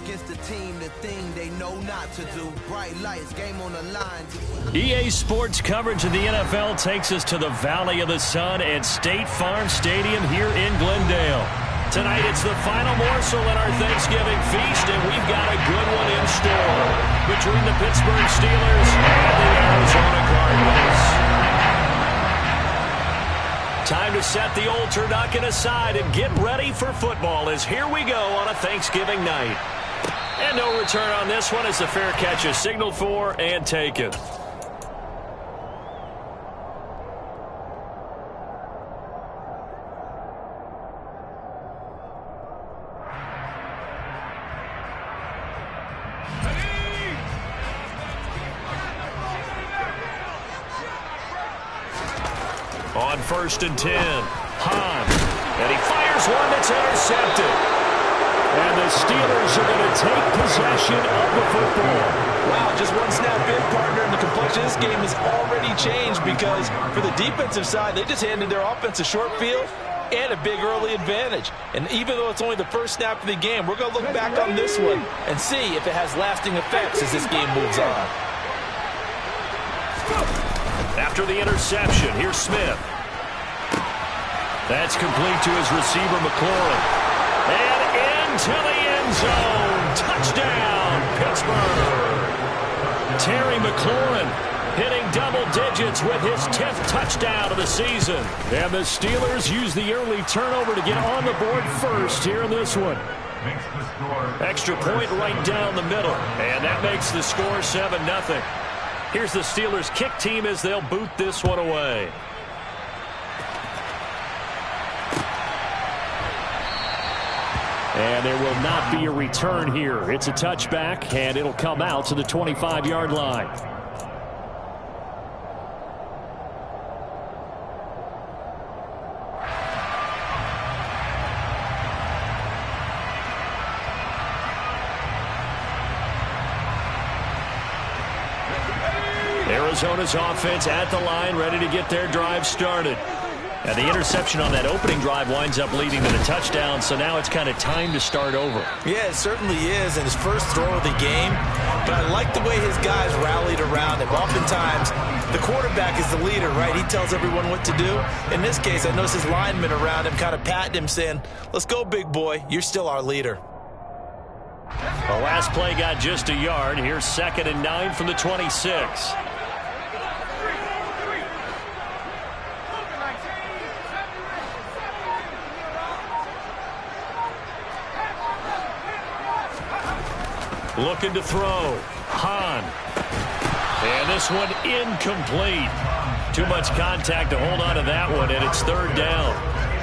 against the team, the thing they know not to do. Bright lights, game on the line. EA Sports coverage of the NFL takes us to the Valley of the Sun at State Farm Stadium here in Glendale. Tonight it's the final morsel in our Thanksgiving feast, and we've got a good one in store between the Pittsburgh Steelers and the Arizona Cardinals. Time to set the old turducken aside and get ready for football as here we go on a Thanksgiving night. And no return on this one as the fair catch is signaled for and taken. On 1st and 10, Hahn, and he fires one that's intercepted. And the Steelers are going to take possession of the football. Wow, just one snap in, partner, and the complexion of this game has already changed because for the defensive side, they just handed their offense a short field and a big early advantage. And even though it's only the first snap of the game, we're going to look back on this one and see if it has lasting effects as this game moves on. After the interception, here's Smith. That's complete to his receiver, McLaurin. And into the end zone. Touchdown, Pittsburgh. Terry McLaurin hitting double digits with his 10th touchdown of the season. And the Steelers use the early turnover to get on the board first here in this one. Extra point right down the middle. And that makes the score 7-0. Here's the Steelers kick team as they'll boot this one away. And there will not be a return here. It's a touchback, and it'll come out to the 25-yard line. Arizona's offense at the line, ready to get their drive started. And the interception on that opening drive winds up leading to the touchdown, so now it's kind of time to start over. Yeah, it certainly is, and his first throw of the game. But I like the way his guys rallied around him. Oftentimes, the quarterback is the leader, right? He tells everyone what to do. In this case, I noticed his linemen around him kind of patting him, saying, let's go, big boy. You're still our leader. The last play got just a yard. Here's 2nd and 9 from the 26. Looking to throw. Hahn. And this one incomplete. Too much contact to hold on to that one, and it's 3rd down.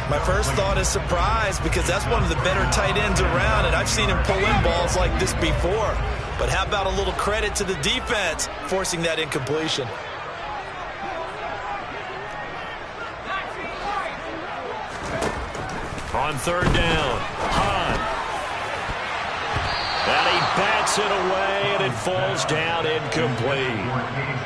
My first thought is surprise because that's one of the better tight ends around, and I've seen him pull in balls like this before. But how about a little credit to the defense forcing that incompletion? On 3rd down, Hahn. And he bats it away, and it falls down incomplete.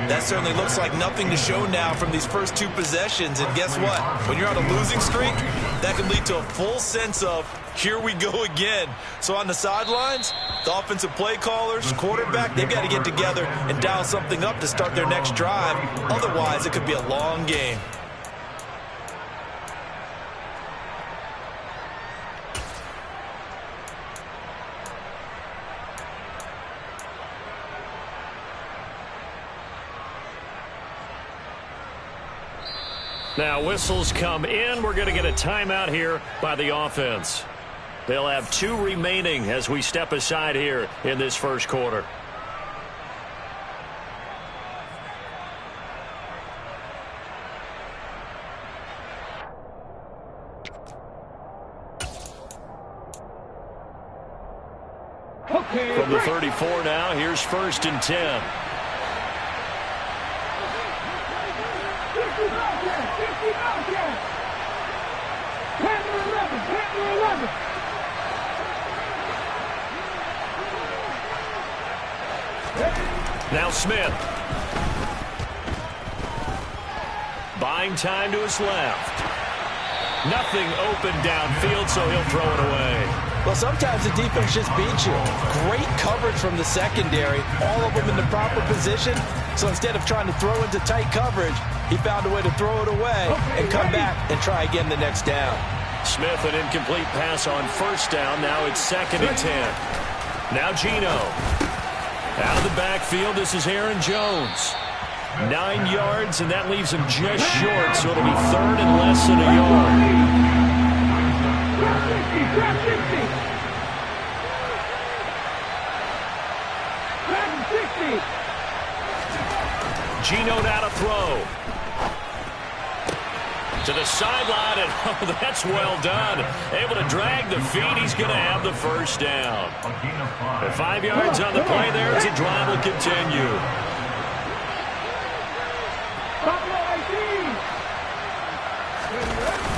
That certainly looks like nothing to show now from these first 2 possessions. And guess what? When you're on a losing streak, that can lead to a full sense of, here we go again. So on the sidelines, the offensive play callers, quarterback, they've got to get together and dial something up to start their next drive. Otherwise, it could be a long game. Now whistles come in. We're going to get a timeout here by the offense. They'll have 2 remaining as we step aside here in this first quarter. From the 34 now, here's 1st and 10. Now Smith. Buying time to his left. Nothing open downfield, so he'll throw it away. Well, sometimes the defense just beats you. Great coverage from the secondary, all of them in the proper position. So instead of trying to throw into tight coverage, he found a way to throw it away and come back and try again the next down. Smith, an incomplete pass on first down. Now it's 2nd and 10. Now Geno. Out of the backfield, this is Aaron Jones. 9 yards, and that leaves him just short, so it'll be 3rd and less than a yard. Geno now to throw. To the sideline, and oh, that's well done. Able to drag the feet. He's going to have the first down. The 5 yards on the play there as the drive will continue.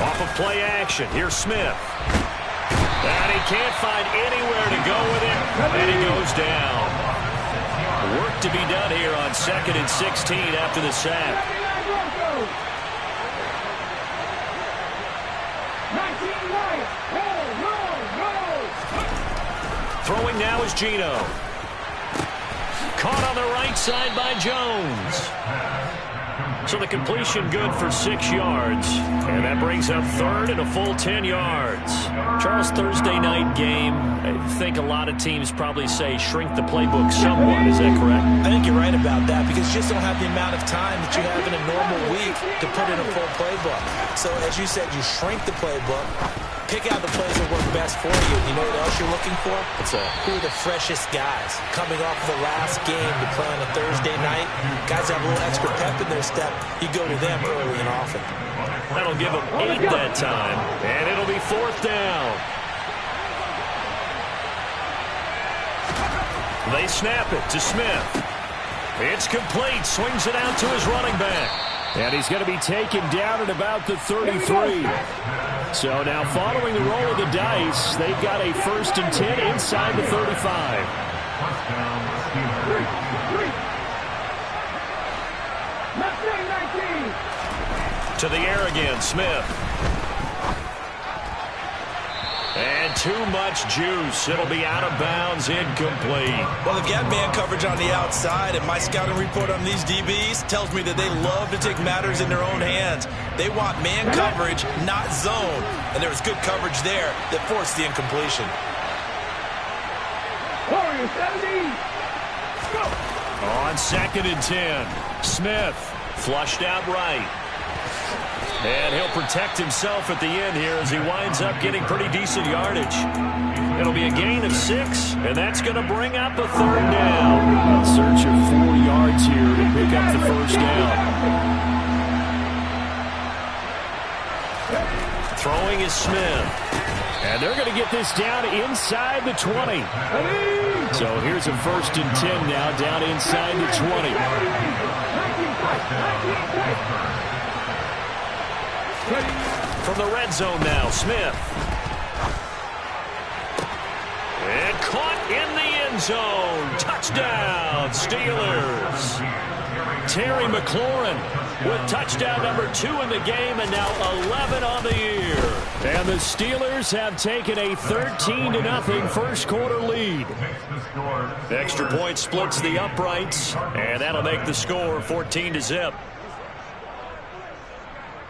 Off of play action, here's Smith. And he can't find anywhere to go with it, and he goes down. Work to be done here on 2nd and 16 after the sack. Throwing now is Geno. Caught on the right side by Jones. So the completion good for 6 yards. And that brings up 3rd and a full 10 yards. Charles, Thursday night game. I think a lot of teams probably say shrink the playbook somewhat. Is that correct? I think you're right about that because you just don't have the amount of time that you have in a normal week to put in a full playbook. So as you said, you shrink the playbook. Pick out the plays that work best for you. You know what else you're looking for? Who are the freshest guys coming off the last game to play on a Thursday night? Guys have a little extra pep in their step. You go to them early and often. That'll give them 8 that time, and it'll be 4th down. They snap it to Smith. It's complete. Swings it out to his running back. And he's going to be taken down at about the 33. So now following the roll of the dice, they've got a 1st and 10 inside the 35. To the air again, Smith. And too much juice. It'll be out of bounds, incomplete. Well, they've got man coverage on the outside, and my scouting report on these DBs tells me that they love to take matters in their own hands. They want man coverage, not zone. And there was good coverage there that forced the incompletion. On 2nd and 10, Smith flushed out right. And he'll protect himself at the end here as he winds up getting pretty decent yardage. It'll be a gain of 6, and that's going to bring up a 3rd down. In search of 4 yards here to pick up the 1st down. Throwing is Smith. And they're going to get this down inside the 20. So here's a 1st and 10 now down inside the 20. From the red zone now, Smith. And caught in the end zone. Touchdown, Steelers. Terry McLaurin with touchdown number 2 in the game and now 11 on the year. And the Steelers have taken a 13-0 first quarter lead. Extra point splits the uprights, and that'll make the score 14-0.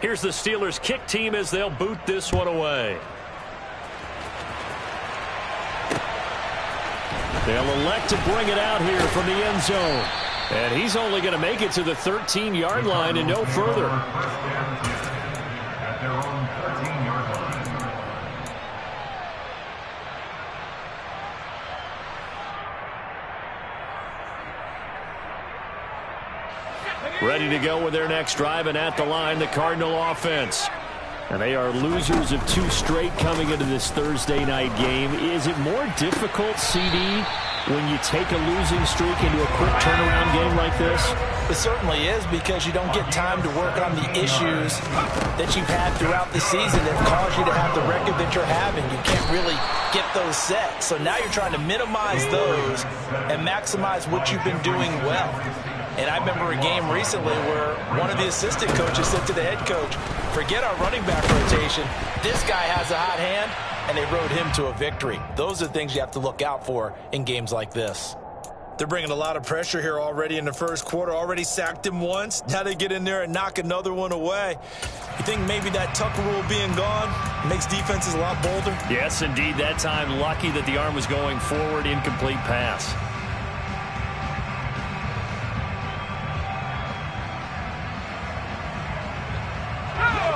Here's the Steelers kick team as they'll boot this one away. They'll elect to bring it out here from the end zone. And he's only going to make it to the 13-yard line and no further. Ready to go with their next drive, and at the line, the Cardinal offense. And they are losers of 2 straight coming into this Thursday night game. Is it more difficult, CD, when you take a losing streak into a quick turnaround game like this? It certainly is, because you don't get time to work on the issues that you've had throughout the season that cause you to have the record that you're having. You can't really get those set. So now you're trying to minimize those and maximize what you've been doing well. And I remember a game recently where one of the assistant coaches said to the head coach, forget our running back rotation. This guy has a hot hand, and they rode him to a victory. Those are things you have to look out for in games like this. They're bringing a lot of pressure here already in the first quarter. Already sacked him once. Now they get in there and knock another one away. You think maybe that Tucker rule being gone makes defenses a lot bolder? Yes, indeed. That time, lucky that the arm was going forward. Incomplete pass.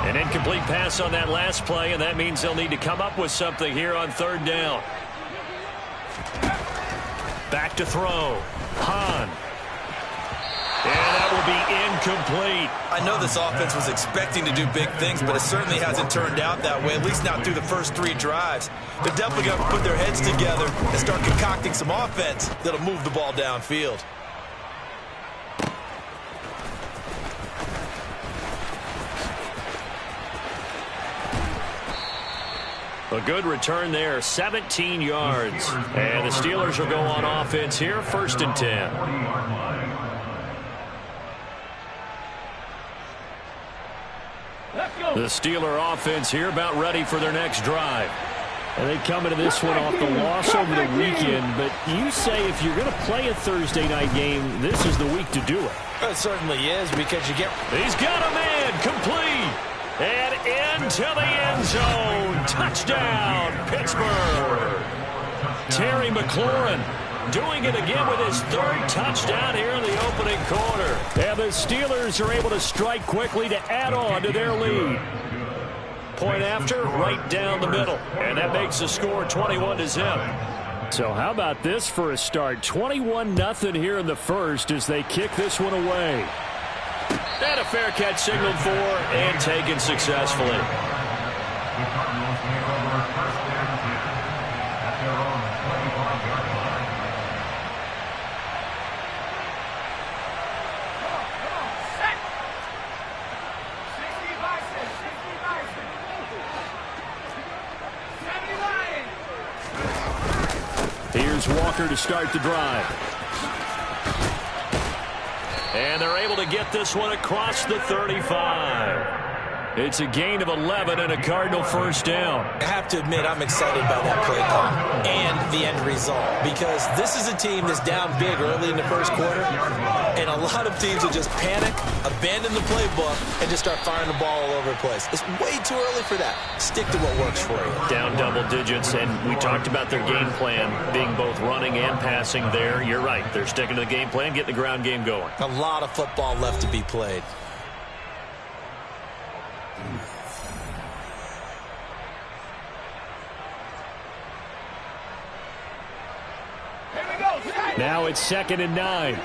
An incomplete pass on that last play, and that means they'll need to come up with something here on third down. Back to throw. Hahn. And that will be incomplete. I know this offense was expecting to do big things, but it certainly hasn't turned out that way, at least not through the first 3 drives. They're definitely going to put their heads together and start concocting some offense that'll move the ball downfield. A good return there, 17 yards. And the Steelers will go on offense here, 1st and 10. The Steeler offense here about ready for their next drive. And they come into this one off the loss over the weekend. But you say if you're going to play a Thursday night game, this is the week to do it. It certainly is, because you get... He's got a man, complete. And into the end zone. Touchdown, Pittsburgh. Terry McLaurin doing it again with his 3rd touchdown here in the opening quarter. And the Steelers are able to strike quickly to add on to their lead. Point after, right down the middle. And that makes the score 21-0. So how about this for a start? 21-0 here in the first as they kick this one away. And a fair catch signaled for and taken successfully. Here's Walker to start the drive. And they're able to get this one across the 35. It's a gain of 11 and a Cardinal first down. I have to admit, I'm excited by that play call and the end result, because this is a team that's down big early in the first quarter, and a lot of teams will just panic, abandon the playbook, and just start firing the ball all over the place. It's way too early for that. Stick to what works for you. Down double digits, and we talked about their game plan being both running and passing there. You're right. They're sticking to the game plan, getting the ground game going. A lot of football left to be played. Now it's 2nd and 9.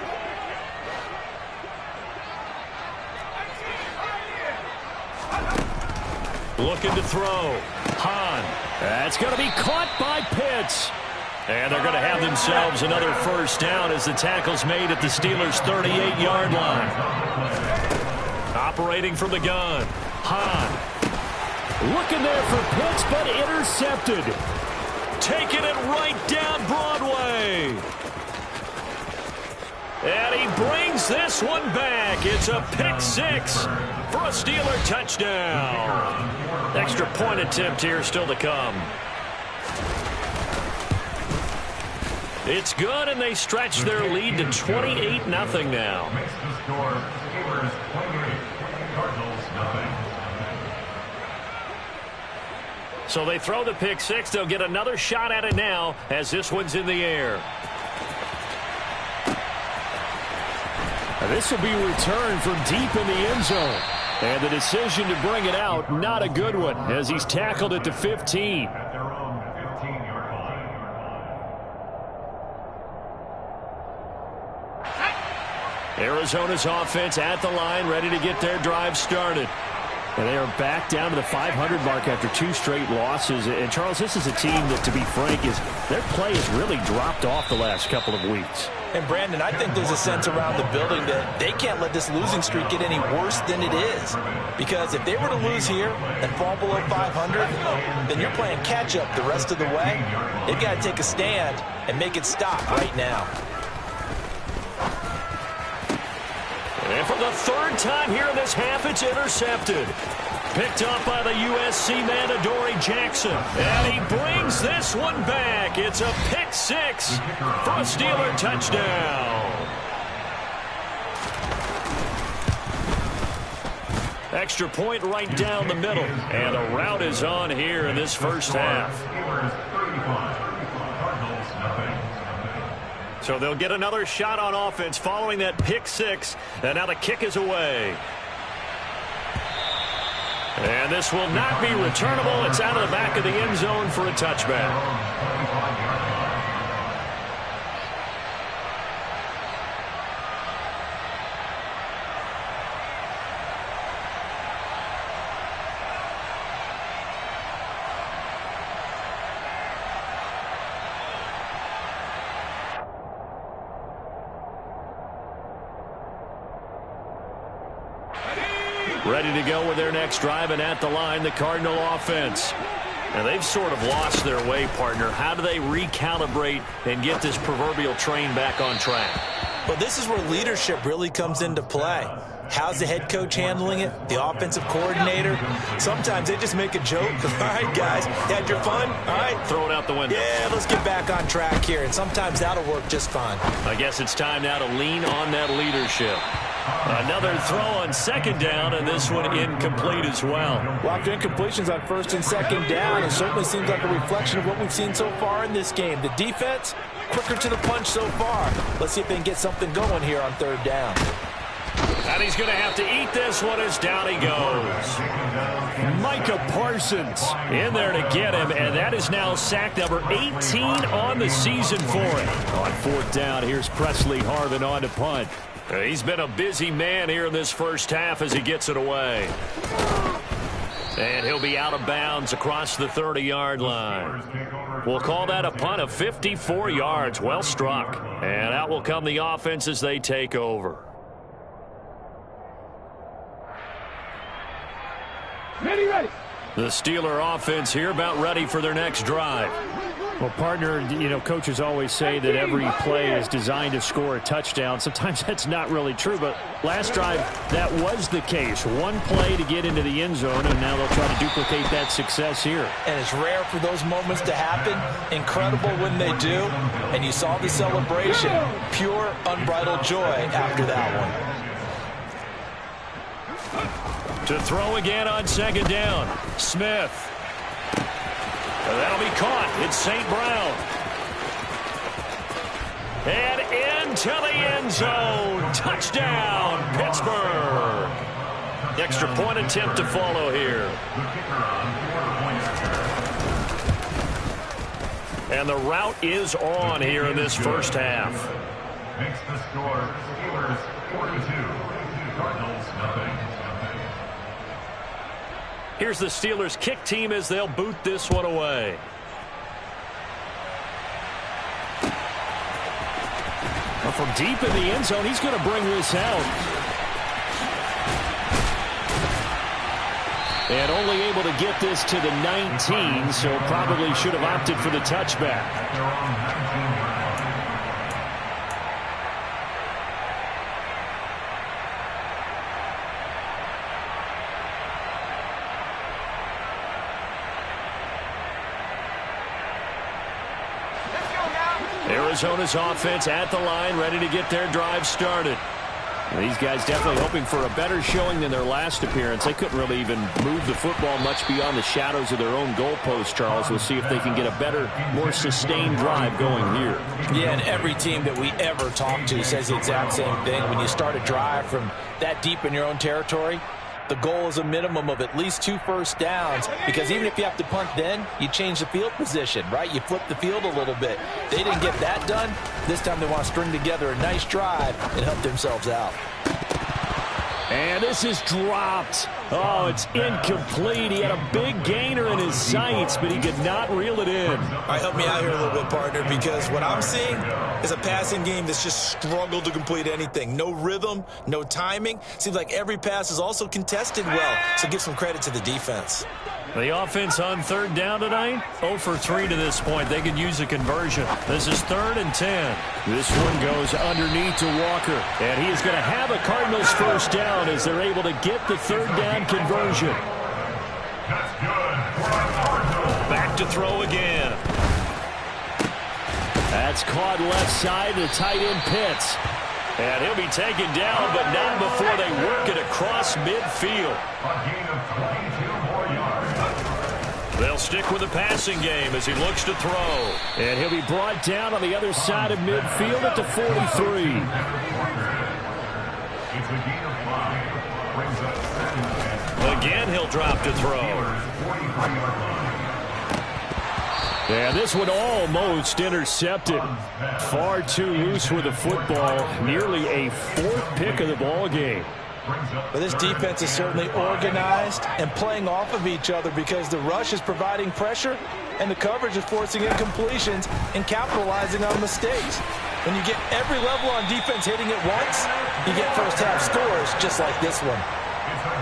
Looking to throw. Hahn. That's going to be caught by Pitts. And they're going to have themselves another first down as the tackle's made at the Steelers' 38-yard line. Operating from the gun. Hahn. Looking there for Pitts, but intercepted. Taking it right down Broadway. And he brings this one back. It's a pick 6 for a Steeler touchdown. Extra point attempt here still to come. It's good, and they stretch their lead to 28-0 now. So they throw the pick 6. They'll get another shot at it now as this one's in the air. This will be returned from deep in the end zone. And the decision to bring it out, not a good one, as he's tackled at the 15. Arizona's offense at the line, ready to get their drive started. And they are back down to the 500 mark after 2 straight losses. And, Charles, this is a team that, to be frank, their play has really dropped off the last couple of weeks. And, Brandon, I think there's a sense around the building that they can't let this losing streak get any worse than it is. Because if they were to lose here and fall below 500, then you're playing catch-up the rest of the way. They've got to take a stand and make it stop right now. And for the third time here in this half, it's intercepted. Picked up by the USC man, Adoree Jackson. And he brings this one back. It's a pick six for a Steeler touchdown. Extra point right down the middle. And a route is on here in this first half. So they'll get another shot on offense following that pick six. And now the kick is away. And this will not be returnable. It's out of the back of the end zone for a touchback. Ready to go with their next drive, and at the line, the Cardinal offense. And they've sort of lost their way, partner. How do they recalibrate and get this proverbial train back on track? Well, this is where leadership really comes into play. How's the head coach handling it? The offensive coordinator? Sometimes they just make a joke. All right, guys, had your fun? All right. Throw it out the window. Yeah, let's get back on track here. And sometimes that'll work just fine. I guess it's time now to lean on that leadership. Another throw on second down, and this one incomplete as well. Well, after incompletions on first and second down, it certainly seems like a reflection of what we've seen so far in this game. The defense, quicker to the punch so far. Let's see if they can get something going here on third down. And he's going to have to eat this one as down he goes. Micah Parsons in there to get him, and that is now sack number 18 on the season for him. On fourth down, here's Presley Harvin on to punt. He's been a busy man here in this first half as he gets it away. And he'll be out of bounds across the 30-yard line. We'll call that a punt of 54 yards. Well struck. And out will come the offense as they take over. Ready. The Steeler offense here about ready for their next drive. Well, partner, you know, coaches always say that every play is designed to score a touchdown. Sometimes that's not really true, but last drive, that was the case. One play to get into the end zone, and now they'll try to duplicate that success here. And it's rare for those moments to happen. Incredible when they do. And you saw the celebration. Pure, unbridled joy after that one. To throw again on second down. Smith. That'll be caught. It's St. Brown. And into the end zone. Touchdown, Pittsburgh. Extra point attempt to follow here. And the route is on here in this first half. Makes the score Steelers 42, Cardinals nothing. Here's the Steelers kick team as they'll boot this one away. Well, from deep in the end zone, he's going to bring this out. And only able to get this to the 19, so probably should have opted for the touchback. Arizona's offense at the line, ready to get their drive started. These guys definitely hoping for a better showing than their last appearance. They couldn't really even move the football much beyond the shadows of their own goalpost, Charles. We'll see if they can get a better, more sustained drive going here. Yeah, and every team that we ever talk to says the exact same thing. When you start a drive from that deep in your own territory, the goal is a minimum of at least 2 first downs, because even if you have to punt then, you change the field position, right? You flip the field a little bit. They didn't get that done. This time they want to string together a nice drive and help themselves out. And this is dropped. Oh, it's incomplete. He had a big gainer in his sights, but he could not reel it in. All right, help me out here a little bit, partner, because what I'm seeing is a passing game that's just struggled to complete anything. No rhythm, no timing. Seems like every pass is also contested well, so give some credit to the defense. The offense on third down tonight, 0 for 3 to this point. They could use a conversion. This is 3rd and 10. This one goes underneath to Walker, and he is going to have a Cardinals first down as they're able to get the third down conversion. That's good for a Cardinal. Back to throw again. That's caught left side to tight end Pitts. And he'll be taken down, but not before they work it across midfield. A gain of 22 more yards. They'll stick with the passing game as he looks to throw. And he'll be brought down on the other side of midfield at the 43. It's a gain of 5. Brings up 7. Again, he'll drop to throw. 43-yard line. And this one almost intercepted. Far too loose with the football. Nearly a 4th pick of the ball game. But this defense is certainly organized and playing off of each other because the rush is providing pressure and the coverage is forcing incompletions and capitalizing on mistakes. When you get every level on defense hitting it once, you get first-half scores just like this one.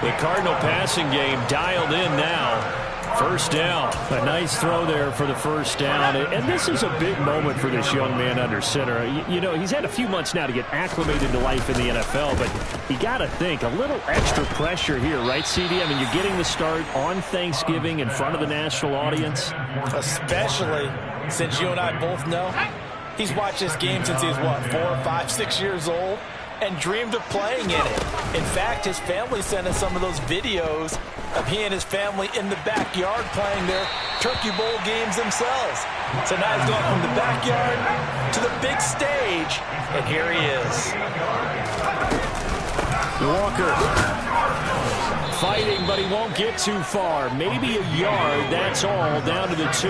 The Cardinal passing game dialed in now. First down. A nice throw there for the first down. And this is a big moment for this young man under center. You know, he's had a few months now to get acclimated to life in the NFL, but you got to think, a little extra pressure here, right, CD? I mean, you're getting the start on Thanksgiving in front of the national audience. Especially since you and I both know he's watched this game since he was, what, 4, 5, 6 years old? And dreamed of playing in it. In fact, his family sent us some of those videos of he and his family in the backyard playing their Turkey Bowl games themselves. So now he's going from the backyard to the big stage, and here he is. Walker fighting, but he won't get too far. Maybe a yard, that's all, down to the 2.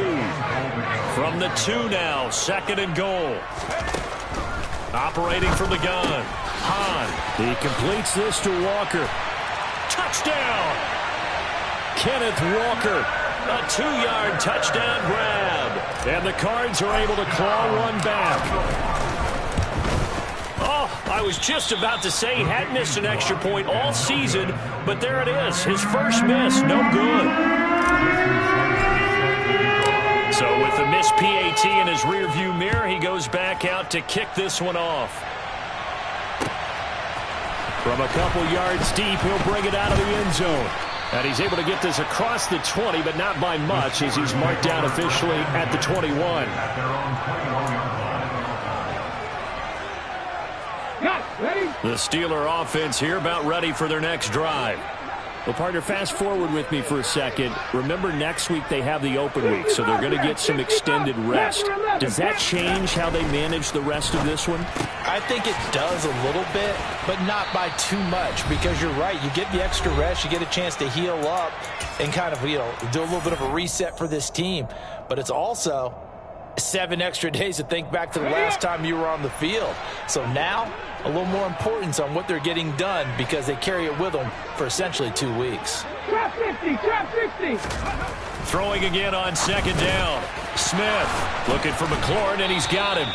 From the 2 now, 2nd and goal. Operating from the gun. Hahn. He completes this to Walker. Touchdown! Kenneth Walker. A 2-yard touchdown grab. And the Cards are able to claw one back. Oh, I was just about to say he hadn't missed an extra point all season, but there it is. His first miss, no good. So with the missed PAT in his rearview mirror, he goes back out to kick this one off. From a couple yards deep, he'll bring it out of the end zone. And he's able to get this across the 20, but not by much, as he's marked down officially at the 21. The Steeler offense here about ready for their next drive. Well, partner, fast forward with me for a second. Remember, next week they have the open week, so they're going to get some extended rest. Does that change how they manage the rest of this one? I think it does a little bit, but not by too much, because you're right. You get the extra rest, you get a chance to heal up and kind of, do a little bit of a reset for this team. But it's also 7 extra days to think back to the last time you were on the field. So now, a little more importance on what they're getting done because they carry it with them for essentially 2 weeks. Trap 50, trap 60. Throwing again on 2nd down. Smith looking for McLaurin, and he's got him.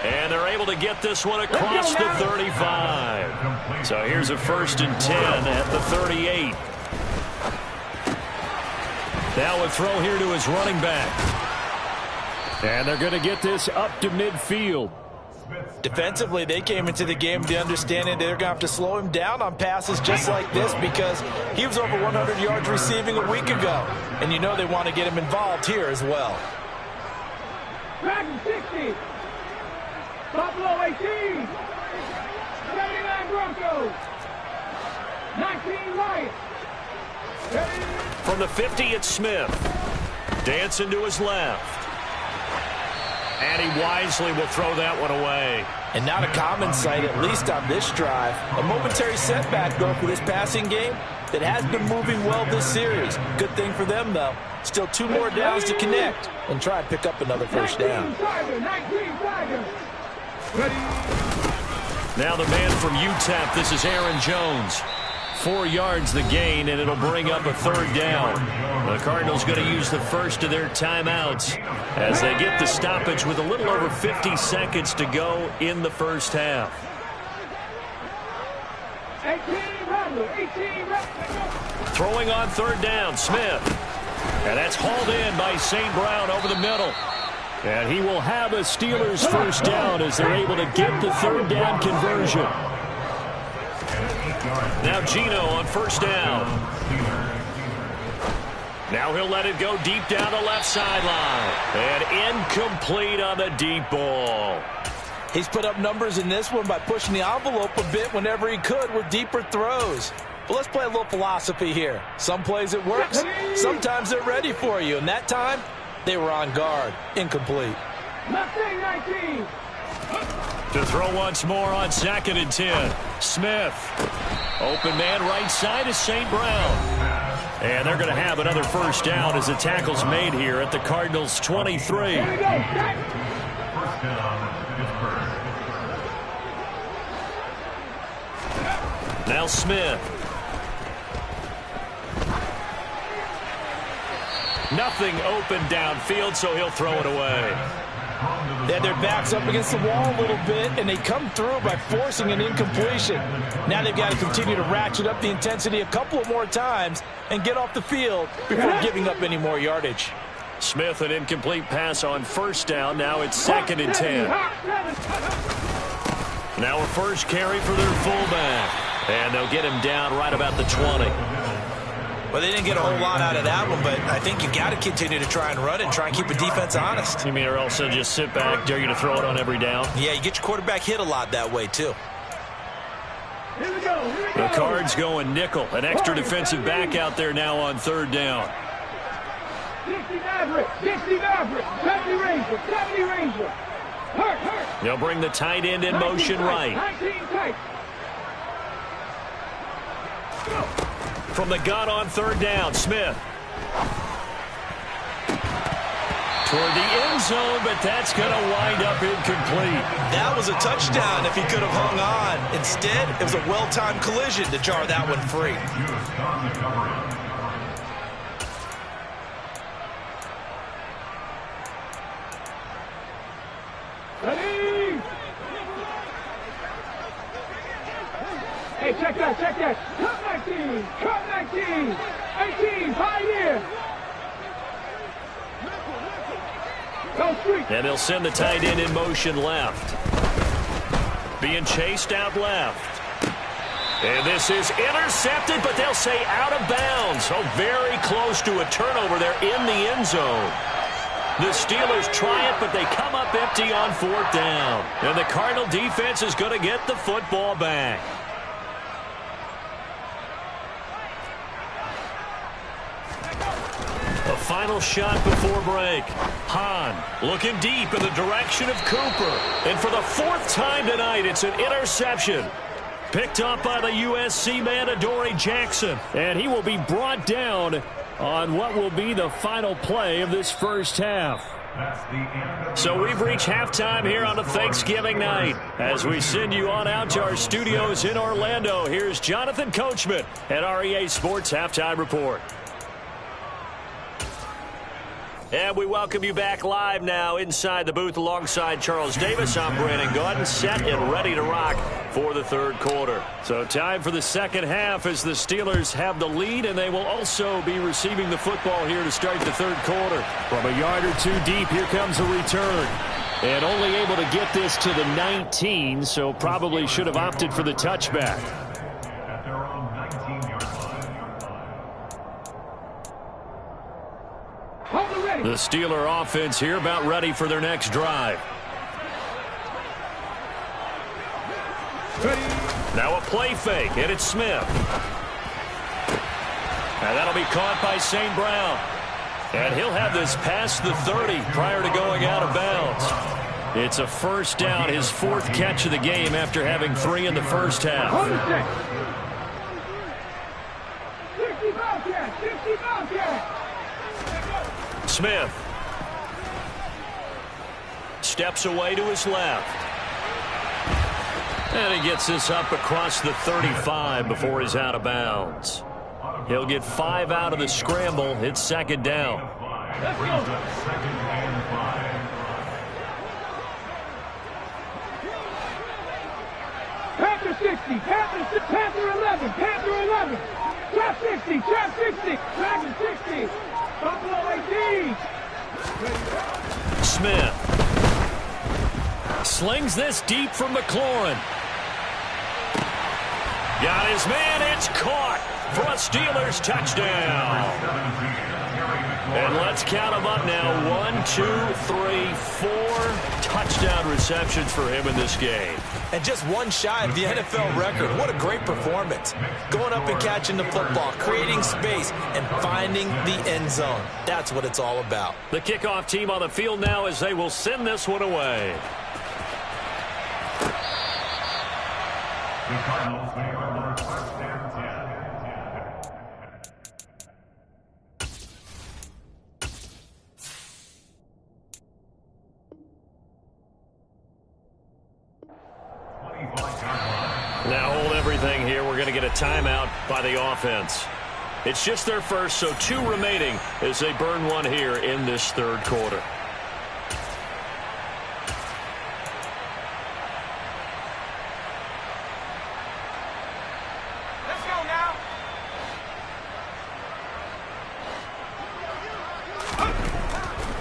And they're able to get this one across the 35. So here's a 1st and 10 at the 38. Now a throw here to his running back. And they're going to get this up to midfield. Defensively, they came into the game with the understanding they're going to have to slow him down on passes just like this because he was over 100 yards receiving a week ago. And you know they want to get him involved here as well. Dragon 60. Buffalo 18. 79 Broncos. 19 Lions. From the 50, it's Smith. Dancing to his left. And he wisely will throw that one away. And not a common sight, at least on this drive. A momentary setback, though, for this passing game that has been moving well this series. Good thing for them, though. Still 2 more downs to connect and try and pick up another first down. Now the man from UTEP, this is Aaron Jones. 4 yards the gain, and it'll bring up a third down. The Cardinals going to use the first of their timeouts as they get the stoppage with a little over 50 seconds to go in the first half. Throwing on third down, Smith. And that's hauled in by St. Brown over the middle. And he will have a Steelers first down as they're able to get the third down conversion. Now Gino on first down. Now he'll let it go deep down the left sideline. And incomplete on the deep ball. He's put up numbers in this one by pushing the envelope a bit whenever he could with deeper throws. But let's play a little philosophy here. Some plays it works, sometimes they're ready for you. And that time, they were on guard. Incomplete. To throw once more on 2nd and 10. Smith. Open man right side is St. Brown. And they're going to have another first down as the tackle's made here at the Cardinals' 23. Now Smith. Nothing open downfield, so he'll throw it away. They had their backs up against the wall a little bit, and they come through by forcing an incompletion. Now they've got to continue to ratchet up the intensity a couple of more times and get off the field before giving up any more yardage. Smith, an incomplete pass on first down. Now it's 2nd and 10. Now a first carry for their fullback. And they'll get him down right about the 20. Well, they didn't get a whole lot out of that one, but I think you got to continue to try and run it and try and keep the defense honest. You mean, or else they'll just sit back, dare you to throw it on every down? Yeah, you get your quarterback hit a lot that way, too. Here we go. The Cards going nickel. An extra defensive back out there now on third down. 60 Maverick, 70 Ranger. Hurt. They'll bring the tight end in motion right. 19 tight. From the gun on third down, Smith. Toward the end zone, but that's going to wind up incomplete. That was a touchdown if he could have hung on. Instead, it was a well-timed collision to jar that one free. Ready? Hey, check that. Cut 19. 18, Pioneer. Go street. And they'll send the tight end in motion left. Being chased out left. And this is intercepted, but they'll say out of bounds. So very close to a turnover there in the end zone. The Steelers try it, but they come up empty on fourth down. And the Cardinal defense is going to get the football back. A final shot before break. Hahn looking deep in the direction of Cooper. And for the fourth time tonight, it's an interception. Picked up by the USC man, Adoree Jackson. And he will be brought down on what will be the final play of this first half. So we've reached halftime here on a Thanksgiving night. As we send you on out to our studios in Orlando, here's Jonathan Coachman at REA Sports Halftime Report. And we welcome you back live now inside the booth alongside Charles Davis. I'm Brandon Gaudin, set and ready to rock for the third quarter. So time for the second half as the Steelers have the lead, and they will also be receiving the football here to start the third quarter. From a yard or two deep, here comes a return. And only able to get this to the 19, so probably should have opted for the touchback. The Steeler offense here about ready for their next drive. Now a play fake, and it's Smith. And that'll be caught by St. Brown. And he'll have this past the 30 prior to going out of bounds. It's a first down, his fourth catch of the game after having 3 in the first half. 60 Bobcat. Smith steps away to his left. And he gets this up across the 35 before he's out of bounds. He'll get 5 out of the scramble. It's second down. Let's go. Second and 5. Panther 60, Panther 11, Panther 11. Trap 60, Trap 60, Dragon 60. Buffalo 18. Smith slings this deep from McLaurin. Got his man. It's caught for a Steelers touchdown. And let's count them up now. 1, 2, 3, 4 touchdown receptions for him in this game. And just one shy of the NFL record. What a great performance. Going up and catching the football, creating space, and finding the end zone. That's what it's all about. The kickoff team on the field now as they will send this one away. The Cardinals may have their first and 10. Now hold everything here. We're going to get a timeout by the offense. It's just their first, so 2 remaining as they burn one here in this third quarter. Let's go now.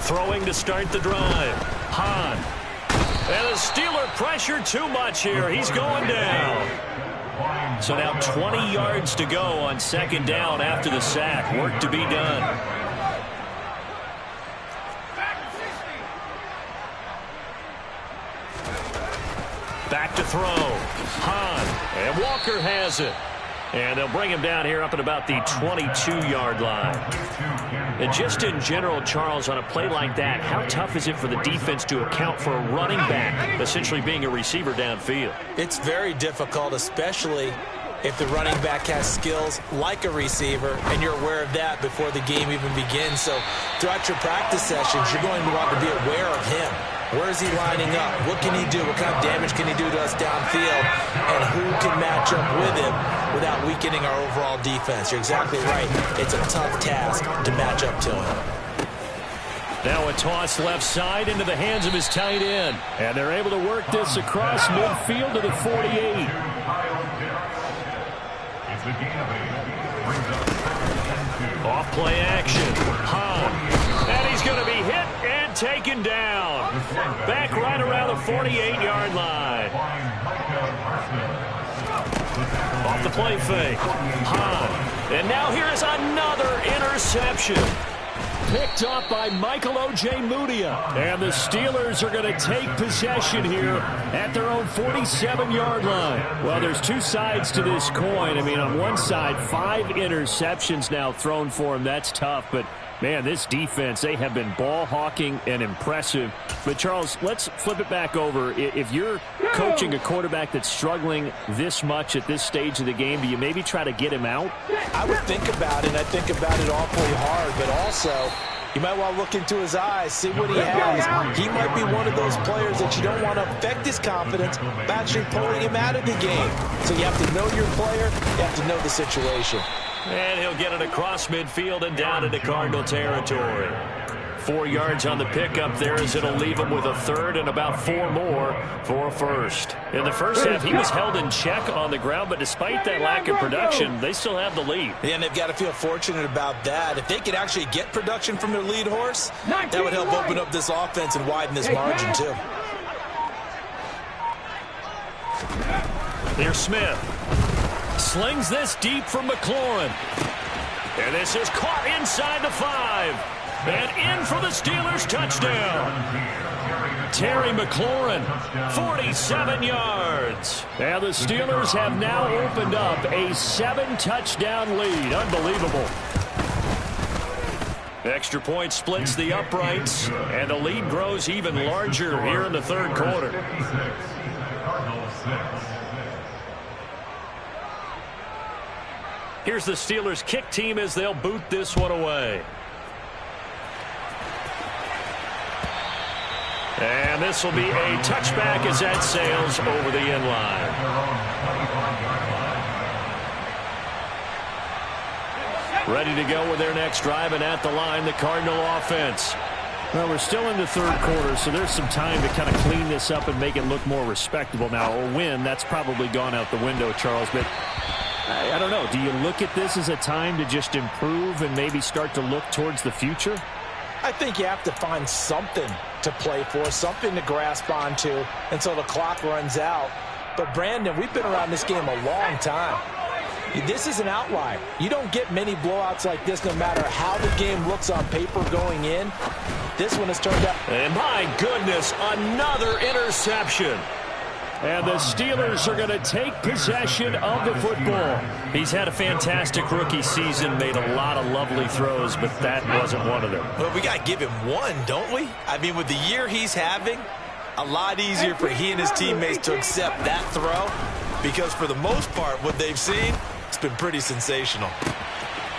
Throwing to start the drive. Hahn. And the Steeler pressure too much here. He's going down. So now 20 yards to go on second down after the sack. Work to be done. Back to throw. Hahn. And Walker has it. And they'll bring him down here up at about the 22-yard line. And just in general, Charles, on a play like that, how tough is it for the defense to account for a running back essentially being a receiver downfield? It's very difficult, especially if the running back has skills like a receiver, and you're aware of that before the game even begins. So throughout your practice sessions, you're going to want to be aware of him. Where is he lining up? What can he do? What kind of damage can he do to us downfield? And who can match up with him without weakening our overall defense? You're exactly right. It's a tough task to match up to him. Now a toss left side into the hands of his tight end. And they're able to work this across midfield to the 48. Off play action. Hahn. And he's going to be hit and taken down. Back right around the 48-yard line. Off the play fake. Hahn. And now here is another interception. Picked up by Michael Ojemudia. And the Steelers are going to take possession here at their own 47-yard line. Well, there's 2 sides to this coin. I mean, on one side, 5 interceptions now thrown for him. That's tough, but man, this defense, they have been ball hawking and impressive. But, Charles, let's flip it back over. If you're coaching a quarterback that's struggling this much at this stage of the game, do you maybe try to get him out? I would think about it, and I think about it awfully hard, but also you might want to look into his eyes, see what he has. He might be one of those players that you don't want to affect his confidence by actually pulling him out of the game. So you have to know your player, you have to know the situation. And he'll get it across midfield and down into Cardinal territory. 4 yards on the pickup there as it'll leave him with a third and about 4 more for a first. In the first half, he was held in check on the ground, but despite that lack of production, they still have the lead. Yeah, and they've got to feel fortunate about that. If they could actually get production from their lead horse, that would help open up this offense and widen this margin too. Here's Smith. Slings this deep from McLaurin. And this is caught inside the 5. And in for the Steelers touchdown. Terry McLaurin, 47 yards. And the Steelers have now opened up a 7-touchdown lead. Unbelievable. Extra point splits the uprights, and the lead grows even larger here in the third quarter. Here's the Steelers kick team as they'll boot this one away. And this will be a touchback as that sails over the end line. Ready to go with their next drive, and at the line, the Cardinal offense. Well, we're still in the third quarter, so there's some time to kind of clean this up and make it look more respectable. Now, a win, that's probably gone out the window, Charles, but I don't know. Do you look at this as a time to just improve and maybe start to look towards the future? I think you have to find something to play for, something to grasp onto until the clock runs out. But, Brandon, we've been around this game a long time. This is an outlier. You don't get many blowouts like this no matter how the game looks on paper going in. This one has turned out. And my goodness, another interception. And the Steelers are going to take possession of the football. He's had a fantastic rookie season, made a lot of lovely throws, but that wasn't one of them. Well, we got to give him one, don't we? I mean, with the year he's having, a lot easier for he and his teammates to accept that throw, because for the most part, what they've seen, it's been pretty sensational.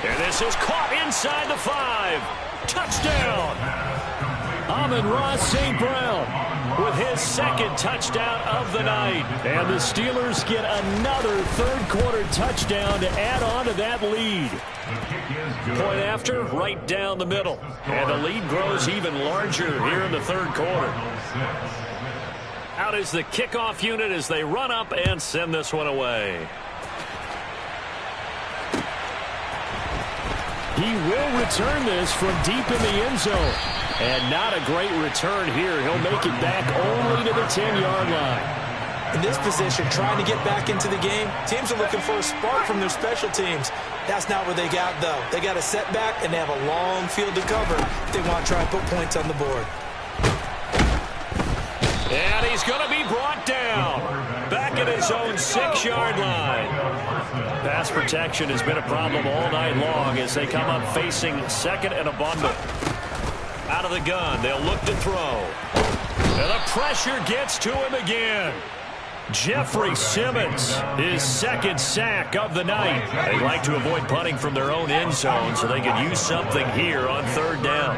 And this is caught inside the 5. Touchdown! Amon-Ra St. Brown with his second touchdown of the night. And the Steelers get another third-quarter touchdown to add on to that lead. Point after, right down the middle. And the lead grows even larger here in the third quarter. Out is the kickoff unit as they run up and send this one away. He will return this from deep in the end zone. And not a great return here. He'll make it back only to the 10-yard line. In this position, trying to get back into the game, teams are looking for a spark from their special teams. That's not what they got, though. They got a setback, and they have a long field to cover if they want to try and put points on the board. And he's going to be brought down. Back at his own 6-yard line. Pass protection has been a problem all night long as they come up facing second and abundant. Out of the gun, they'll look to throw. And the pressure gets to him again. Jeffrey Simmons, his second sack of the night. They like to avoid punting from their own end zone so they could use something here on third down.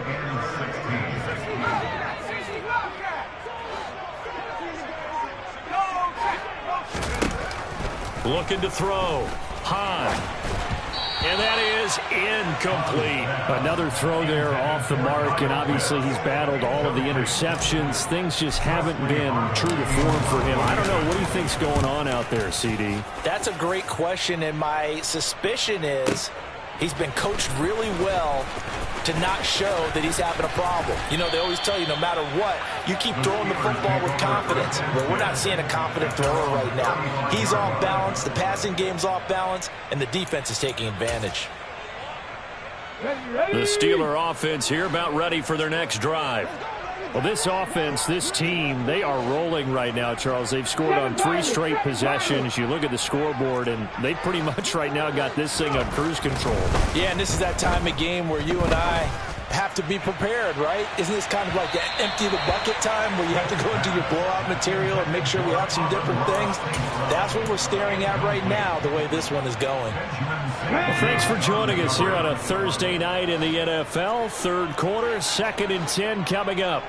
Looking to throw. Hahn. And that is incomplete. Another throw there off the mark, and obviously he's battled all of the interceptions. Things just haven't been true to form for him. I don't know. What do you think's going on out there, CD? That's a great question, and my suspicion is he's been coached really well to not show that he's having a problem. You know, they always tell you no matter what, you keep throwing the football with confidence. Well, we're not seeing a confident thrower right now. He's off balance, the passing game's off balance, and the defense is taking advantage. The Steeler offense here about ready for their next drive. Well, this offense, this team, they are rolling right now, Charles. They've scored on 3 straight possessions. You look at the scoreboard, and they pretty much right now got this thing on cruise control. Yeah, and this is that time of game where you and I have to be prepared, right? Isn't this kind of like that empty the bucket time where you have to go into your blowout material and make sure we have some different things? That's what we're staring at right now, the way this one is going. Well, thanks for joining us here on a Thursday night in the NFL. Third quarter, 2nd and 10 coming up.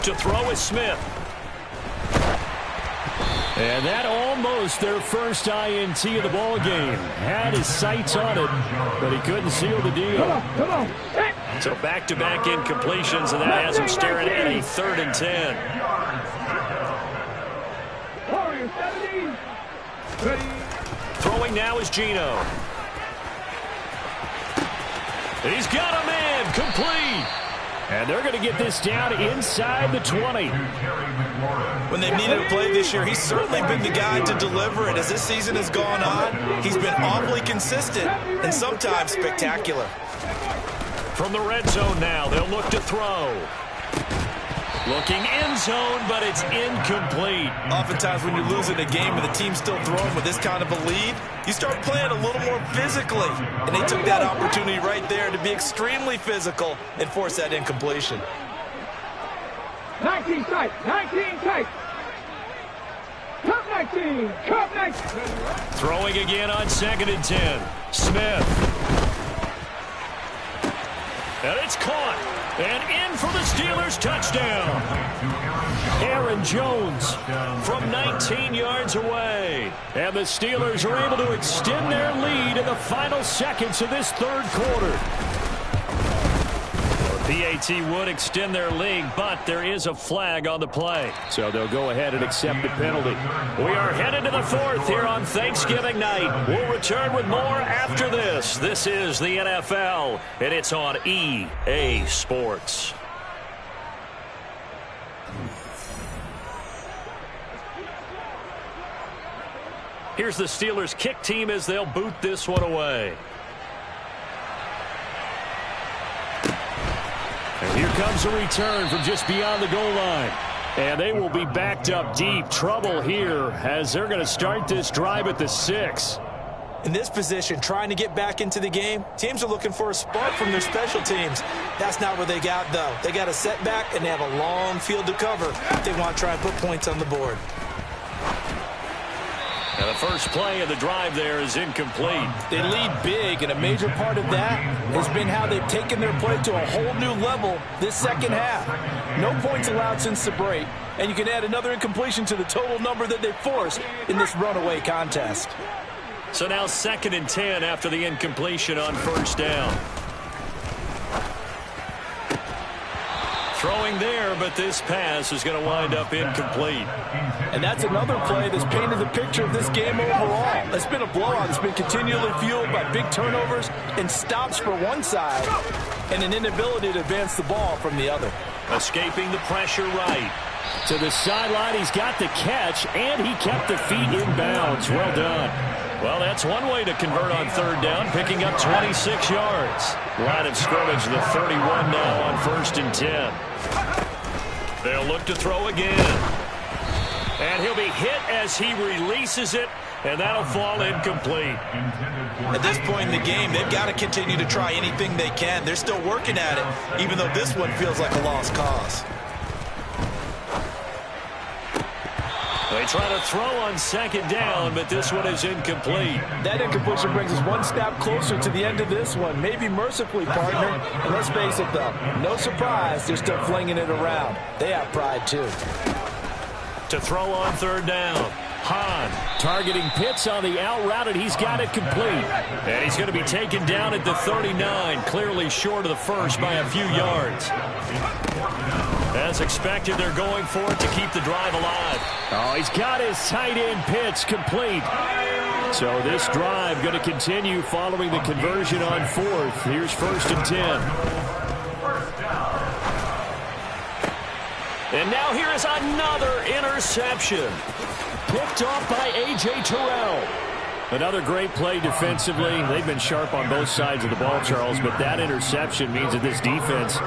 To throw is Smith. And that almost their first INT of the ball game. Had his sights on it, but he couldn't seal the deal. Come on. So back-to-back incompletions, and that has him staring at a 3rd and 10. Warriors 17. Ready. Throwing now is Geno. He's got a man, complete. And they're going to get this down inside the 20. When they've needed a play this year, he's certainly been the guy to deliver it. As this season has gone on, he's been awfully consistent and sometimes spectacular. From the red zone now, they'll look to throw. Looking end zone, but it's incomplete. Oftentimes when you're losing a game and the team's still throwing with this kind of a lead, you start playing a little more physically. And they took that opportunity right there to be extremely physical and force that incompletion. 19 tight. 19 tight. Cup 19. Cup 19. Throwing again on 2nd and 10. Smith. And it's caught. And in for the Steelers touchdown. Aaron Jones from 19 yards away. And the Steelers are able to extend their lead in the final seconds of this third quarter. PAT would extend their lead, but there is a flag on the play. So they'll go ahead and accept the penalty. We are headed to the fourth here on Thanksgiving night. We'll return with more after this. This is the NFL, and it's on EA Sports. Here's the Steelers kick team as they'll boot this one away. And here comes a return from just beyond the goal line. And they will be backed up deep. Trouble here as they're going to start this drive at the 6. In this position, trying to get back into the game, teams are looking for a spark from their special teams. That's not what they got, though. They got a setback, and they have a long field to cover if they want to try and put points on the board. And the first play of the drive there is incomplete. They lead big, and a major part of that has been how they've taken their play to a whole new level this second half. No points allowed since the break, and you can add another incompletion to the total number that they forced in this runaway contest. So now 2nd and 10 after the incompletion on first down. Throwing there, but this pass is going to wind up incomplete. And that's another play that's painted the picture of this game overall. It's been a blowout. It's been continually fueled by big turnovers and stops for one side and an inability to advance the ball from the other. Escaping the pressure right. To the sideline, he's got the catch, and he kept the feet in bounds. Well done. Well, that's one way to convert on third down, picking up 26 yards. Line of scrimmage, the 31 now on 1st and 10. They'll look to throw again. And he'll be hit as he releases it, and that'll fall incomplete. At this point in the game, they've got to continue to try anything they can. They're still working at it, even though this one feels like a lost cause. They try to throw on 2nd down, but this one is incomplete. That incompletion brings us one step closer to the end of this one. Maybe mercifully, partner. And let's face it, though, no surprise, they're still flinging it around. They have pride, too. To throw on 3rd down. Hahn targeting Pitts on the out route, and he's got it complete. And he's going to be taken down at the 39, clearly short of the first by a few yards. As expected, they're going for it to keep the drive alive. Oh, he's got his tight end Pitts complete. So this drive going to continue following the conversion on 4th. Here's 1st and 10. And now here is another interception. Picked off by A.J. Terrell. Another great play defensively. They've been sharp on both sides of the ball, Charles, but that interception means that this defense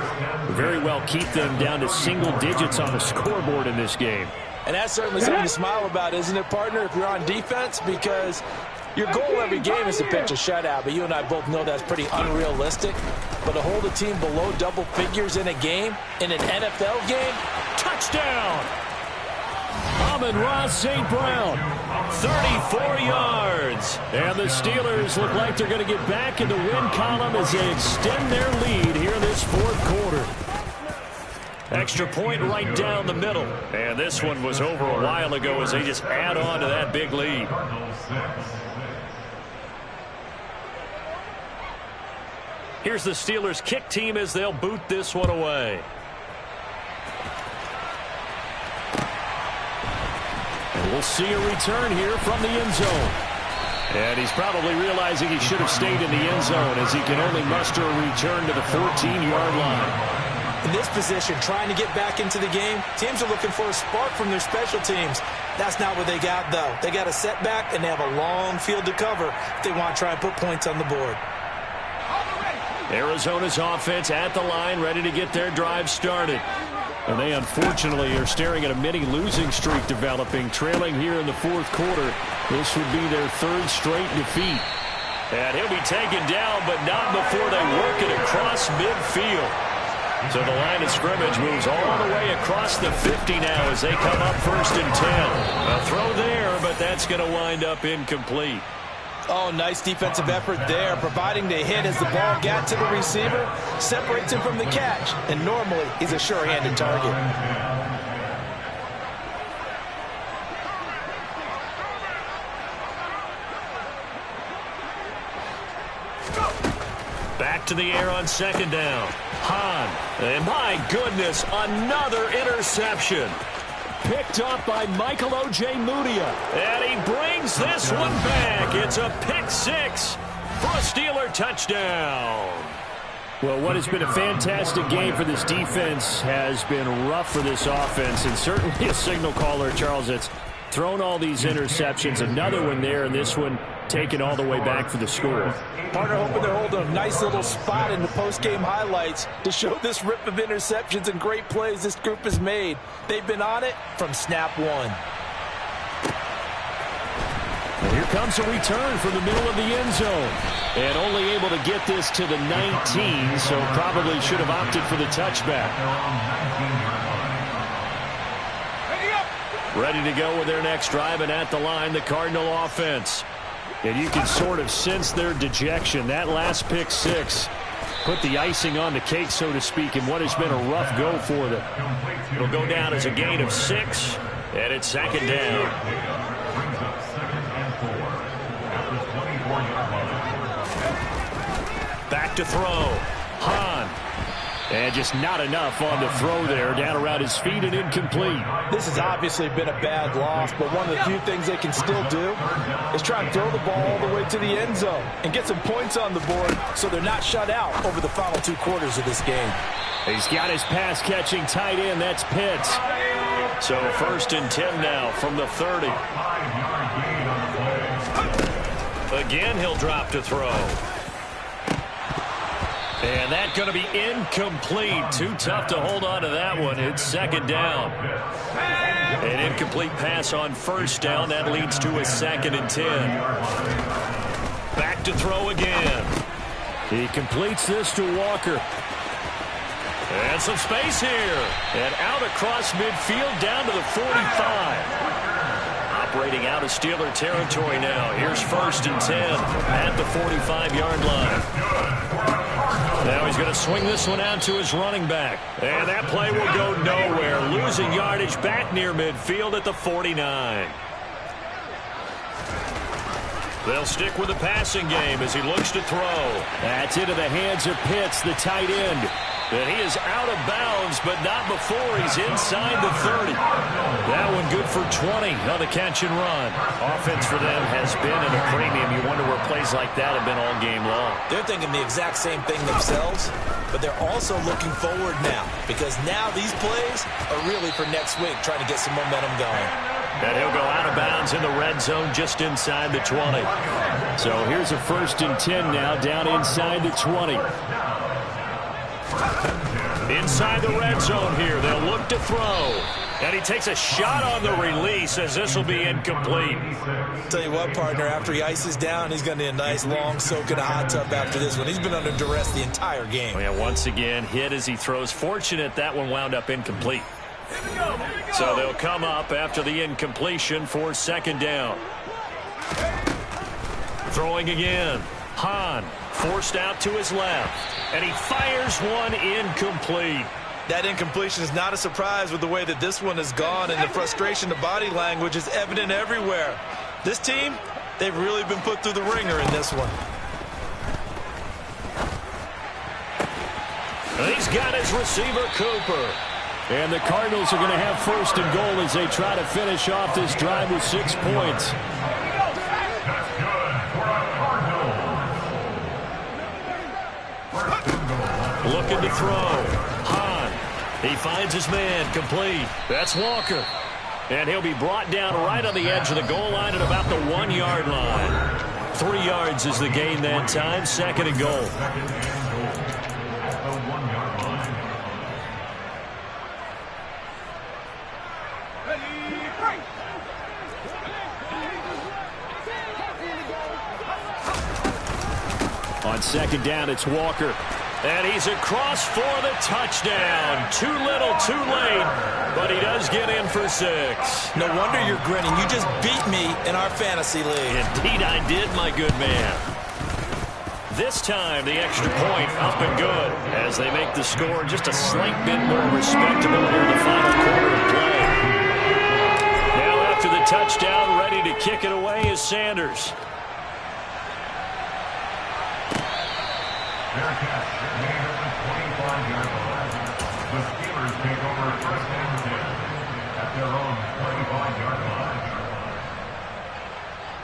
very well keep them down to single digits on the scoreboard in this game. And that's certainly something to smile about, isn't it, partner, if you're on defense? Because your goal every game is to pitch a shutout, but you and I both know that's pretty unrealistic. But to hold a team below double figures in a game, in an NFL game, touchdown! Amon-Ra St. Brown, 34 yards. And the Steelers look like they're going to get back in the win column as they extend their lead here in this 4th quarter. Extra point right down the middle. And this one was over a while ago as they just add on to that big lead. Here's the Steelers kick team as they'll boot this one away. And we'll see a return here from the end zone. And he's probably realizing he should have stayed in the end zone as he can only muster a return to the 14-yard line. In this position, trying to get back into the game, teams are looking for a spark from their special teams. That's not what they got, though. They got a setback, and they have a long field to cover if they want to try and put points on the board. Arizona's offense at the line, ready to get their drive started. And they unfortunately are staring at a mini losing streak developing, trailing here in the 4th quarter. This would be their 3rd straight defeat. And he'll be taken down, but not before they work it across midfield. So the line of scrimmage moves all the way across the 50 now as they come up 1st and 10. A throw there, but that's going to wind up incomplete. Oh, nice defensive effort there, providing the hit as the ball got to the receiver, separates him from the catch, and normally he's a sure-handed target. Back to the air on second down. Hahn, and my goodness, another interception. Picked up by Michael O.J. Mudia. And he brings this one back. It's a pick six for a Steeler touchdown. Well, what has been a fantastic game for this defense has been rough for this offense, and certainly a signal caller, Charles, that's thrown all these interceptions. Another one there, and this one taken all the way back for the score. Partner hoping they're holding a nice little spot in the post-game highlights to show this rip of interceptions and great plays this group has made. They've been on it from snap one. And here comes a return from the middle of the end zone. And only able to get this to the 19, so probably should have opted for the touchback. Ready to go with their next drive, and at the line, the Cardinal offense. And you can sort of sense their dejection. That last pick six put the icing on the cake, so to speak, in what has been a rough go for them. It'll go down as a gain of 6, and it's second down. Back to throw. Hahn. And just not enough on the throw there. Down around his feet and incomplete. This has obviously been a bad loss, but one of the few things they can still do is try and throw the ball all the way to the end zone and get some points on the board so they're not shut out over the final 2 quarters of this game. He's got his pass-catching tight end. That's Pitts. So 1st and 10 now from the 30. Again, he'll drop to throw. And that's going to be incomplete. Too tough to hold on to that one. It's second down. An incomplete pass on 1st down. That leads to a 2nd and 10. Back to throw again. He completes this to Walker. And some space here. And out across midfield down to the 45. Operating out of Steeler territory now. Here's 1st and 10 at the 45-yard line. Now he's going to swing this one out to his running back. And that play will go nowhere. Losing yardage back near midfield at the 49. They'll stick with the passing game as he looks to throw. That's into the hands of Pitts, the tight end. And he is out of bounds, but not before he's inside the 30. That one good for 20 on the catch and run. Offense for them has been at a premium. You wonder where plays like that have been all game long. They're thinking the exact same thing themselves, but they're also looking forward now because now these plays are really for next week, trying to get some momentum going. And he'll go out of bounds in the red zone just inside the 20. So here's a 1st and 10 now down inside the 20. Inside the red zone here, they'll look to throw. And he takes a shot on the release as this will be incomplete. Tell you what, partner, after he ices down, he's going to need a nice long soak in a hot tub after this one. He's been under duress the entire game. Oh, yeah, once again, hit as he throws. Fortunate that one wound up incomplete. So they'll come up after the incompletion for 2nd down. Throwing again. Hahn forced out to his left. And he fires one incomplete. That incompletion is not a surprise with the way that this one has gone, and the frustration, the body language is evident everywhere. This team, they've really been put through the ringer in this one. And he's got his receiver, Cooper. And the Cardinals are going to have 1st and goal as they try to finish off this drive with 6 points. Looking to throw. Hahn. He finds his man. Complete. That's Walker. And he'll be brought down right on the edge of the goal line at about the 1-yard line. 3 yards is the gain that time. 2nd and goal. On 2nd down, it's Walker. And he's across for the touchdown. Too little, too late, but he does get in for 6. No wonder you're grinning. You just beat me in our fantasy league. Indeed I did, my good man. This time, the extra point up and good as they make the score just a slight bit more respectable here in the final quarter of play. Now after the touchdown, ready to kick it away is Sanders. Their catch made at the 25-yard line. The Steelers take over first and 10 at their own 25-yard line.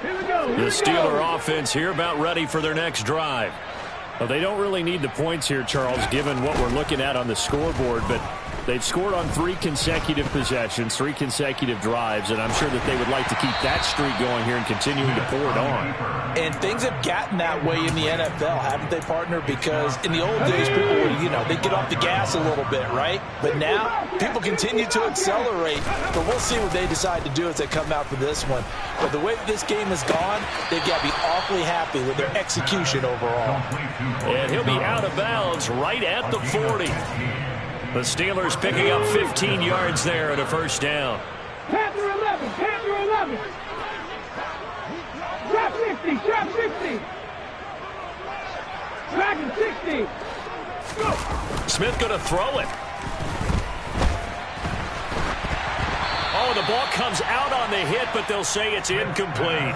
Here we go. The Steeler offense here about ready for their next drive. Well, they don't really need the points here, Charles, given what we're looking at on the scoreboard, but they've scored on 3 consecutive possessions, 3 consecutive drives, and I'm sure that they would like to keep that streak going here and continuing to pour it on. And things have gotten that way in the NFL, haven't they, partner? Because in the old days, people would, they'd get off the gas a little bit, right? But now, people continue to accelerate. But we'll see what they decide to do as they come out for this one. But the way that this game has gone, they've got to be awfully happy with their execution overall. And he'll be out of bounds right at the 40. The Steelers picking up 15 yards there at a first down. Panther 11, Panther 11. Trap 60, trap 60. Dragon 60. Go. Smith going to throw it. Oh, the ball comes out on the hit, but they'll say it's incomplete.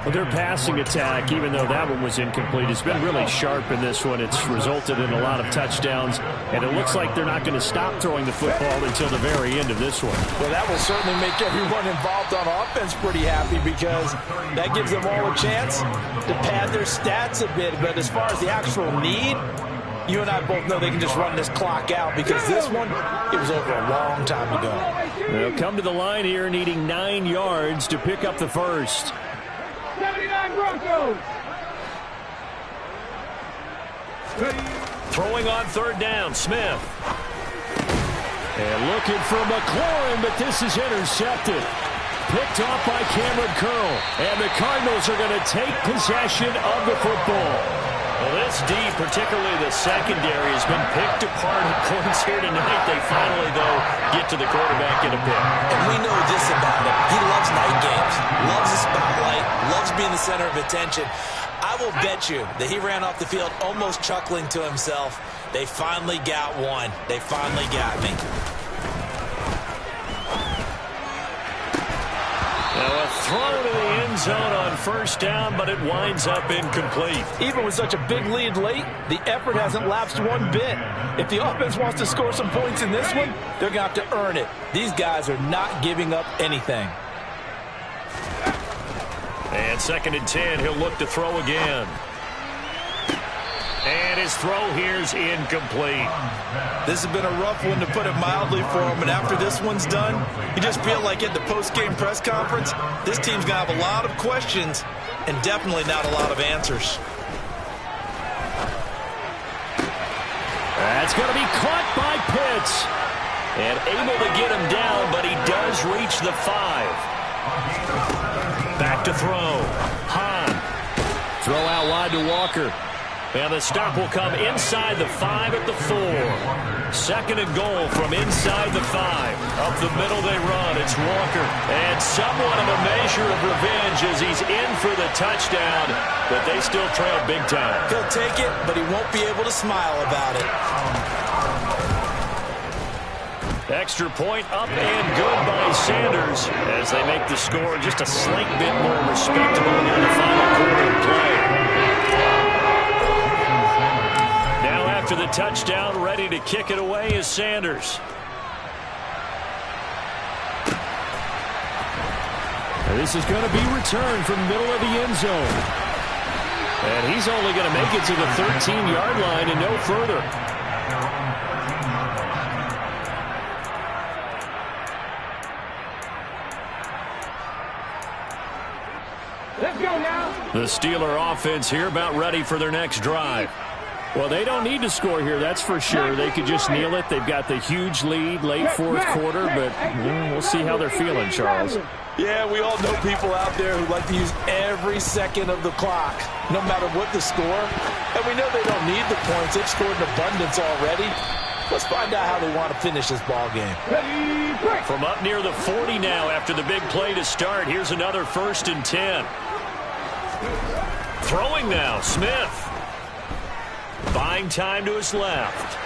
Well, their passing attack, even though that one was incomplete, has been really sharp in this one. It's resulted in a lot of touchdowns, and it looks like they're not going to stop throwing the football until the very end of this one. Well, that will certainly make everyone involved on offense pretty happy because that gives them all a chance to pad their stats a bit. But as far as the actual need, you and I both know they can just run this clock out because this one, it was over a long time ago. They'll come to the line here needing 9 yards to pick up the first. 79 Broncos. Throwing on third down, Smith. And looking for McLaurin, but this is intercepted. Picked off by Cameron Curl. And the Cardinals are going to take possession of the football. Well, this D, particularly the secondary, has been picked apart at points here tonight. They finally, though, get to the quarterback in a pick. And we know this about him. He loves night games, loves the spotlight, loves being the center of attention. I will bet you that he ran off the field almost chuckling to himself. They finally got one. They finally got me. Now a throw to the end zone on first down, but it winds up incomplete. Even with such a big lead late, the effort hasn't lapsed one bit. If the offense wants to score some points in this one, they're going to have to earn it. These guys are not giving up anything. And 2nd and 10, he'll look to throw again. And his throw here's incomplete. This has been a rough one, to put it mildly, for him. And after this one's done, you just feel like at the post-game press conference, this team's going to have a lot of questions and definitely not a lot of answers. That's going to be caught by Pitts. And able to get him down, but he does reach the 5. Back to throw. Hahn. Throw out wide to Walker. And the stop will come inside the 5 at the 4. 2nd and goal from inside the 5. Up the middle they run. It's Walker. And somewhat of a measure of revenge as he's in for the touchdown. But they still trail big time. He'll take it, but he won't be able to smile about it. Extra point up and good by Sanders as they make the score just a slight bit more respectable in the final quarter of play. Now after the touchdown, ready to kick it away is Sanders. And this is going to be returned from the middle of the end zone. And he's only going to make it to the 13-yard line and no further. Let's go now. The Steeler offense here about ready for their next drive. Well, they don't need to score here, that's for sure. They could just kneel it. They've got the huge lead late fourth quarter, but we'll see how they're feeling, Charles. Yeah, we all know people out there who like to use every second of the clock, no matter what the score. And we know they don't need the points. They've scored in abundance already. Let's find out how they want to finish this ball game. From up near the 40 now after the big play to start. Here's another 1st and 10. Throwing now, Smith. Buying time to his left.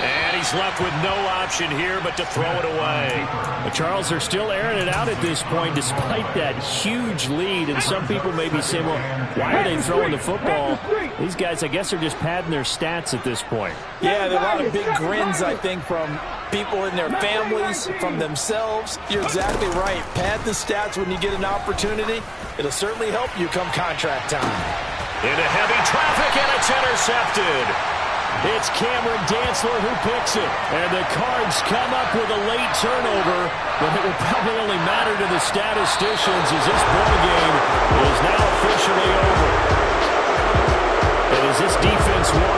And he's left with no option here but to throw it away. But Charles, they're still airing it out at this point despite that huge lead. And some people may be saying, well, why are they throwing the football? These guys, I guess, are just padding their stats at this point. Yeah, there are a lot of big grins, I think, from people in their families, from themselves. You're exactly right. Pad the stats when you get an opportunity. It'll certainly help you come contract time. Into heavy traffic, and it's intercepted. It's Cameron Dantzler who picks it. And the Cards come up with a late turnover, but it will probably only matter to the statisticians as this ball game is now officially over. And as this defense won